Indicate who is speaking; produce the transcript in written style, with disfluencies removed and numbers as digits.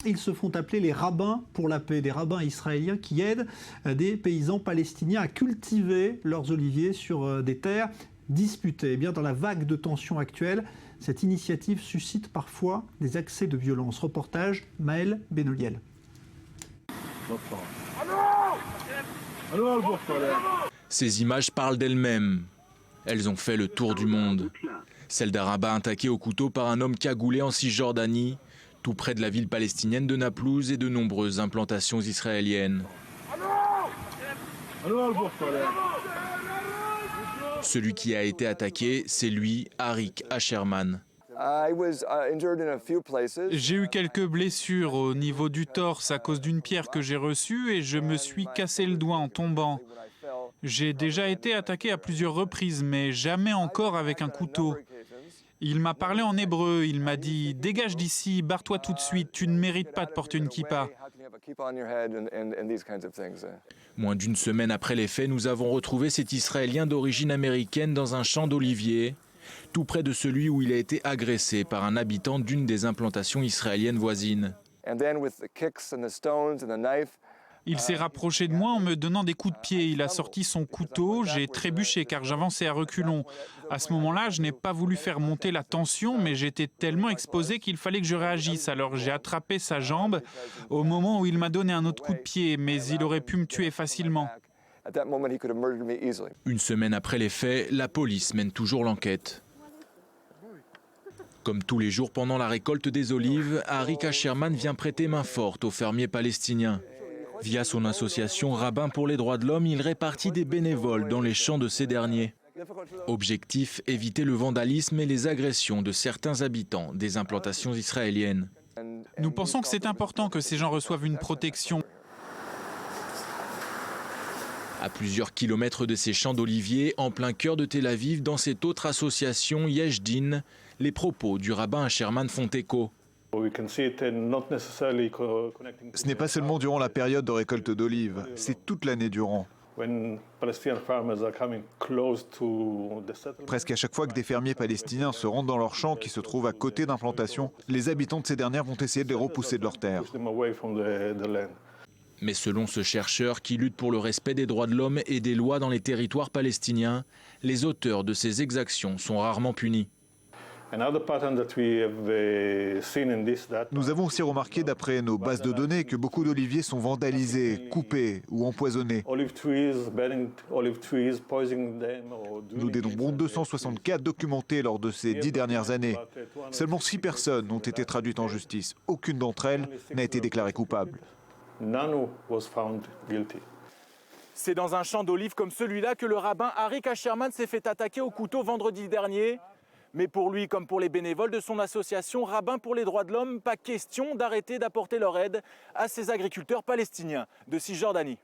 Speaker 1: Ils se font appeler les rabbins pour la paix, des rabbins israéliens qui aident des paysans palestiniens à cultiver leurs oliviers sur des terres disputées. Eh bien, dans la vague de tensions actuelle, cette initiative suscite parfois des accès de violence. Reportage Maël Benoliel.
Speaker 2: Ces images parlent d'elles-mêmes. Elles ont fait le tour du monde. Celle d'un rabbin attaqué au couteau par un homme cagoulé en Cisjordanie, tout près de la ville palestinienne de Naplouse et de nombreuses implantations israéliennes. Celui qui a été attaqué, c'est lui, Arik Asherman.
Speaker 3: J'ai eu quelques blessures au niveau du torse à cause d'une pierre que j'ai reçue et je me suis cassé le doigt en tombant. J'ai déjà été attaqué à plusieurs reprises, mais jamais encore avec un couteau. Il m'a parlé en hébreu, il m'a dit « Dégage d'ici, barre-toi tout de suite, tu ne mérites pas de porter une kippa ».
Speaker 2: Moins d'une semaine après les faits, nous avons retrouvé cet Israélien d'origine américaine dans un champ d'oliviers, tout près de celui où il a été agressé par un habitant d'une des implantations israéliennes voisines.
Speaker 3: Il s'est rapproché de moi en me donnant des coups de pied. Il a sorti son couteau, j'ai trébuché car j'avançais à reculons. À ce moment-là, je n'ai pas voulu faire monter la tension, mais j'étais tellement exposé qu'il fallait que je réagisse. Alors j'ai attrapé sa jambe au moment où il m'a donné un autre coup de pied, mais il aurait pu me tuer facilement.
Speaker 2: Une semaine après les faits, la police mène toujours l'enquête. Comme tous les jours pendant la récolte des olives, Arik Asherman vient prêter main forte aux fermiers palestiniens. Via son association Rabbins pour les droits de l'homme, il répartit des bénévoles dans les champs de ces derniers. Objectif, éviter le vandalisme et les agressions de certains habitants des implantations israéliennes.
Speaker 3: Nous pensons que c'est important que ces gens reçoivent une protection.
Speaker 2: À plusieurs kilomètres de ces champs d'oliviers, en plein cœur de Tel Aviv, dans cette autre association, Yesh Din, les propos du rabbin Asherman font écho.
Speaker 4: Ce n'est pas seulement durant la période de récolte d'olives, c'est toute l'année durant. Presque à chaque fois que des fermiers palestiniens se rendent dans leurs champs qui se trouvent à côté d'implantations, les habitants de ces dernières vont essayer de les repousser de leurs terres.
Speaker 2: Mais selon ce chercheur qui lutte pour le respect des droits de l'homme et des lois dans les territoires palestiniens, les auteurs de ces exactions sont rarement punis.
Speaker 4: Nous avons aussi remarqué d'après nos bases de données que beaucoup d'oliviers sont vandalisés, coupés ou empoisonnés. Nous dénombrons 264 documentés lors de ces 10 dernières années. Seulement 6 personnes ont été traduites en justice. Aucune d'entre elles n'a été déclarée coupable.
Speaker 5: C'est dans un champ d'olives comme celui-là que le rabbin Arik Asherman s'est fait attaquer au couteau vendredi dernier. Mais pour lui, comme pour les bénévoles de son association Rabbins pour les droits de l'homme, pas question d'arrêter d'apporter leur aide à ces agriculteurs palestiniens de Cisjordanie.